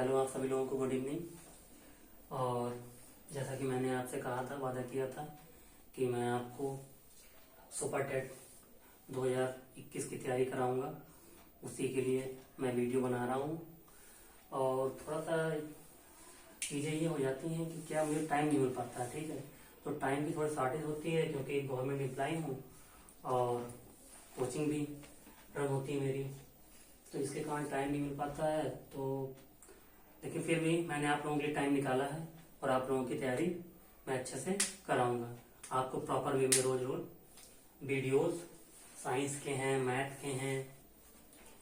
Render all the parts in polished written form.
Hello आप सभी लोगों को गुड इवनिंग। और जैसा कि मैंने आपसे कहा था, वादा किया था कि मैं आपको सुपर टेट 2021 की तैयारी कराऊंगा, उसी के लिए मैं वीडियो बना रहा हूँ। और थोड़ा सा चीज़ें ये हो जाती हैं कि क्या मुझे टाइम नहीं मिल पाता, ठीक है। तो टाइम की थोड़ी शॉर्टेज होती है क्योंकि गवर्नमेंट एम्प्लॉय हूँ और कोचिंग भी रन होती है मेरी, तो इसके कारण टाइम नहीं मिल पाता है। तो लेकिन फिर भी मैंने आप लोगों के लिए टाइम निकाला है और आप लोगों की तैयारी मैं अच्छे से कराऊंगा। आपको प्रॉपर वे में रोज रोज वीडियोस साइंस के हैं, मैथ के हैं,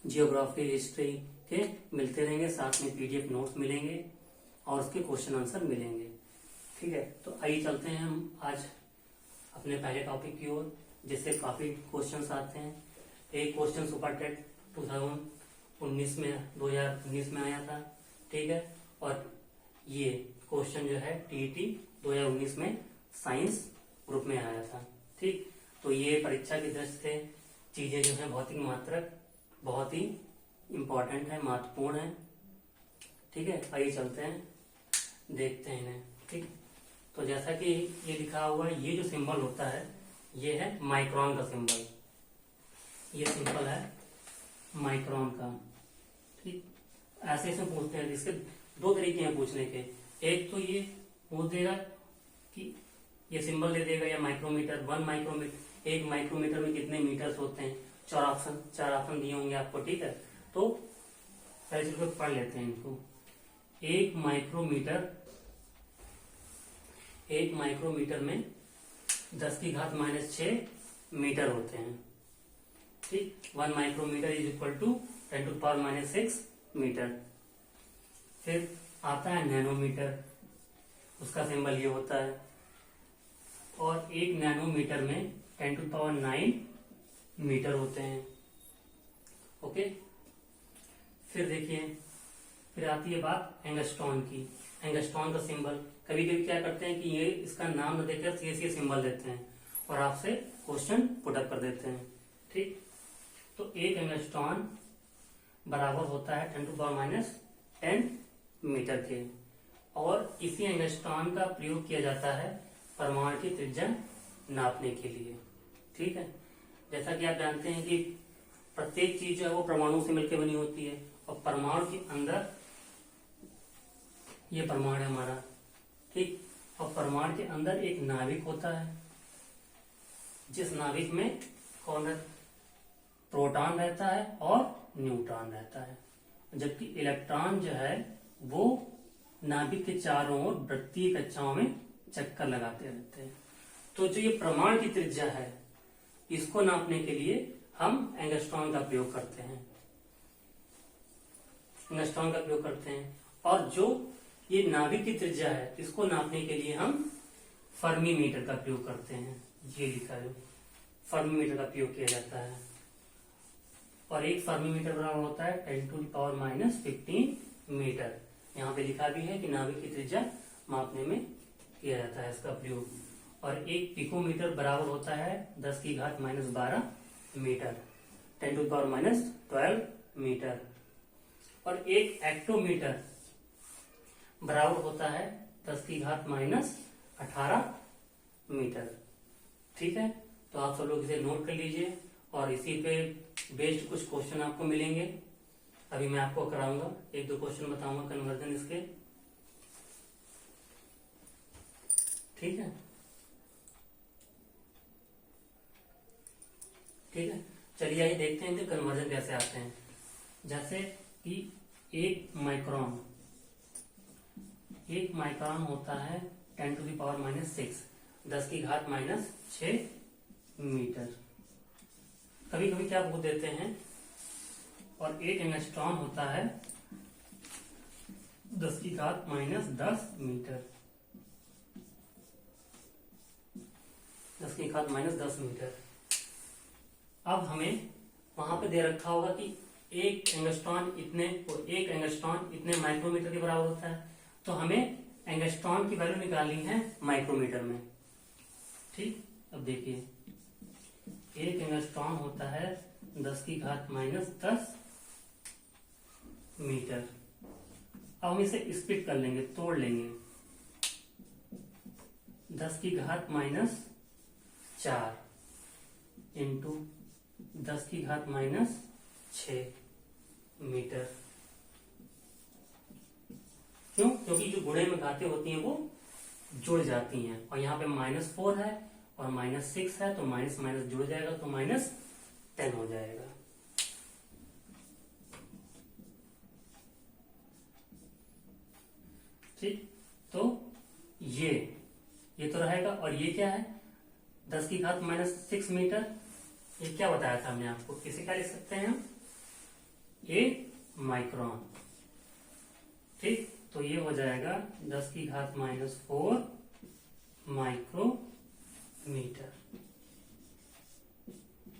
जियोग्राफी, हिस्ट्री के मिलते रहेंगे, साथ में पीडीएफ नोट्स मिलेंगे और उसके क्वेश्चन आंसर मिलेंगे, ठीक है। तो आइए चलते हैं हम आज अपने पहले टॉपिक की ओर, जिससे काफी क्वेश्चंस आते हैं। एक क्वेश्चन सुपर टेट 2019 में आया था, ठीक है। और ये क्वेश्चन जो है टीईटी 2019 में साइंस ग्रुप में आया था, ठीक। तो ये परीक्षा की दृष्टि से चीजें जो है भौतिक मात्रक बहुत ही इम्पोर्टेंट है, महत्वपूर्ण है, ठीक है। आइए चलते हैं, देखते हैं इन्हें, ठीक। तो जैसा कि ये लिखा हुआ है, ये जो सिंबल होता है ये है माइक्रोन का सिंबल। ये सिंबल है माइक्रोन का, ठीक। ऐसे इसमें पूछते हैं, इसके दो तरीके हैं पूछने के। एक तो ये पूछ देगा कि ये सिंबल दे देगा या माइक्रोमीटर, 1 माइक्रोमीटर, 1 माइक्रोमीटर में कितने मीटर्स होते हैं, चार ऑप्शन दिए होंगे आपको, ठीक है। तो पहले चलो पढ़ लेते हैं इनको। एक माइक्रोमीटर में 10⁻⁶ मीटर होते हैं, ठीक। 1 micrometre is equal to 10⁻⁶ metre. फिर आता है नैनोमीटर, उसका सिंबल ये होता है। और 1 नैनोमीटर में 10⁹ मीटर होते हैं, ओके। फिर देखिए, फिर आती है बात एंगस्ट्रॉन की। एंगस्ट्रॉन का सिंबल, कभी कभी क्या करते हैं कि ये इसका नाम न देकर सीधे सिंबल देते हैं और आपसे क्वेश्चन पुट अप कर देते हैं, ठीक। तो 1 एंगस्ट्रॉन बराबर होता है 10⁻⁻ मीटर के। और इसी एंगस्ट्रॉन का प्रयोग किया जाता है परमाणु की त्रिज्या नापने के लिए, ठीक है। जैसा कि आप जानते हैं कि प्रत्येक चीज जो है वो परमाणु से मिलकर बनी होती है, और परमाणु के अंदर ये परमाणु है हमारा, ठीक। और परमाणु के अंदर एक नाभिक होता है, जिस नाभिक में कौन है, प्रोटॉन रहता है और न्यूट्रॉन रहता है, जबकि इलेक्ट्रॉन जो है वो नाभिक के चारों ओर वृत्तीय कक्षाओं में चक्कर लगाते रहते हैं। तो जो ये परमाणु की त्रिज्या है, इसको नापने के लिए हम एंगस्ट्रॉन का प्रयोग करते हैं, और जो ये नाभिक की त्रिज्या है, इसको नापने के लिए हम फर्मी मीटर का प्रयोग करते हैं। ये लिखा है, फर्मी मीटर का प्रयोग किया जाता है। और एक फर्मी मीटर बराबर होता है 10⁻⁻15 मीटर। यहाँ पे लिखा भी है कि नाभिक की त्रिज्या मापने में किया जाता है इसका प्रयोग। और एक पिकोमीटर बराबर होता है 10⁻12 मीटर, 10⁻12 मीटर। और एक एक्टोमीटर बराबर होता है 10⁻18 मीटर, ठीक है। तो आप सब लोग इसे नोट कर लीजिए और इसी पे बेस्ड कुछ क्वेश्चन आपको मिलेंगे। अभी मैं आपको कराऊंगा, 1-2 क्वेश्चन बताऊंगा कन्वर्जन इसके, ठीक है। ठीक है, चलिए आइए देखते हैं कि कन्वर्जन कैसे आते हैं। जैसे कि 1 माइक्रोन होता है 10⁻⁻6, 10⁻⁻6 मीटर। कभी कभी क्या पूछ देते हैं, और 1 एंगस्ट्रॉन होता है 10⁻10 मीटर, 10⁻10 मीटर। अब हमें वहां पे दे रखा होगा कि 1 एंगस्ट्रॉन इतने माइक्रोमीटर के बराबर होता है, तो हमें एंगस्ट्रॉन की वैल्यू निकालनी है माइक्रोमीटर में, ठीक। अब देखिए, 1 एंगस्ट्रॉन होता है 10⁻10 मीटर, अब हम इसे स्प्लिट कर लेंगे, तोड़ लेंगे। 10 की घात -4 इंटू 10 की घात -6 मीटर। क्यों? क्योंकि जो गुणे में घातें होती हैं वो जुड़ जाती हैं, और यहाँ पे -4 है और -6 है, तो माइनस माइनस जुड़ जाएगा, तो -10 हो जाएगा। ठीक, तो ये तो रहेगा, और ये क्या है? 10 की घात -6 मीटर। ये क्या बताया था हमने आपको? किसे क्या लिख सकते हैं हम? ए माइक्रोन। ठीक, तो ये हो जाएगा 10 की घात -4 माइक्रोमीटर।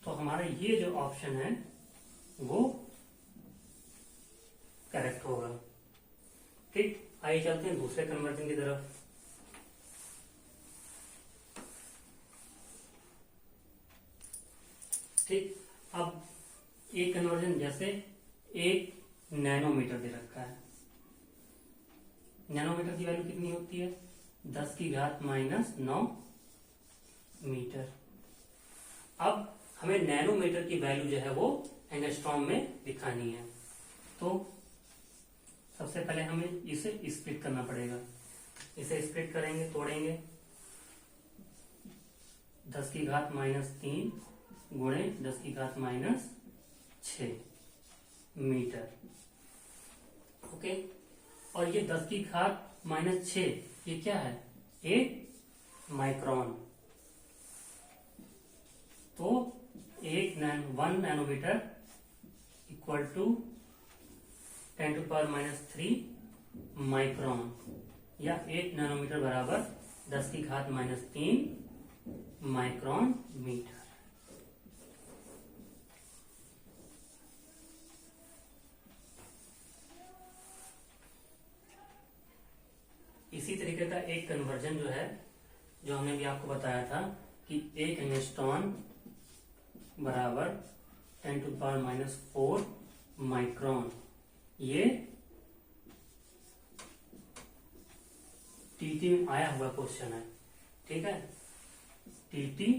तो हमारा ये जो ऑप्शन है वो करेक्ट होगा। ठीक, आइए चलते हैं दूसरे कन्वर्जन की तरफ। ठीक, अब एक कन्वर्जन, जैसे 1 नैनोमीटर दे रखा है। नैनोमीटर की वैल्यू कितनी होती है? 10 की घात -9 मीटर। अब हमें नैनोमीटर की वैल्यू जो है वो एंगस्ट्रॉम में दिखानी है, तो सबसे पहले हमें इसे स्प्लिट करना पड़ेगा। इसे स्प्लिट करेंगे, तोड़ेंगे। 10 की घात -3 गुणे 10 की घात -6 मीटर। ओके, और ये 10 की घात -6 ये क्या है? 1 माइक्रोन। तो 1 नैनोमीटर इक्वल टू 10⁻³ माइक्रोन, या 1 नैनोमीटर बराबर 10 की घात -3 माइक्रोन मीटर। इसी तरीके का एक कन्वर्जन जो है, जो हमने भी आपको बताया था कि 1 एंगस्ट्रॉन बराबर 10⁻⁴ माइक्रोन, ये टीटी में आया हुआ क्वेश्चन है। ठीक है, टीटी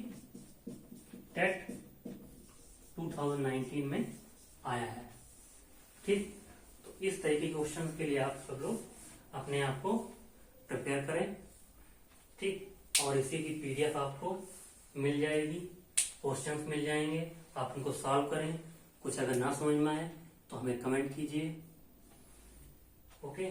टेट 2019 में आया है। ठीक, तो इस तरह के क्वेश्चन के लिए आप सब लोग अपने आप को प्रिपेयर करें। ठीक, और इसी की पीडीएफ आपको मिल जाएगी, क्वेश्चंस मिल जाएंगे, आप उनको सॉल्व करें। कुछ अगर ना समझ में आए तो हमें कमेंट कीजिए। ओके।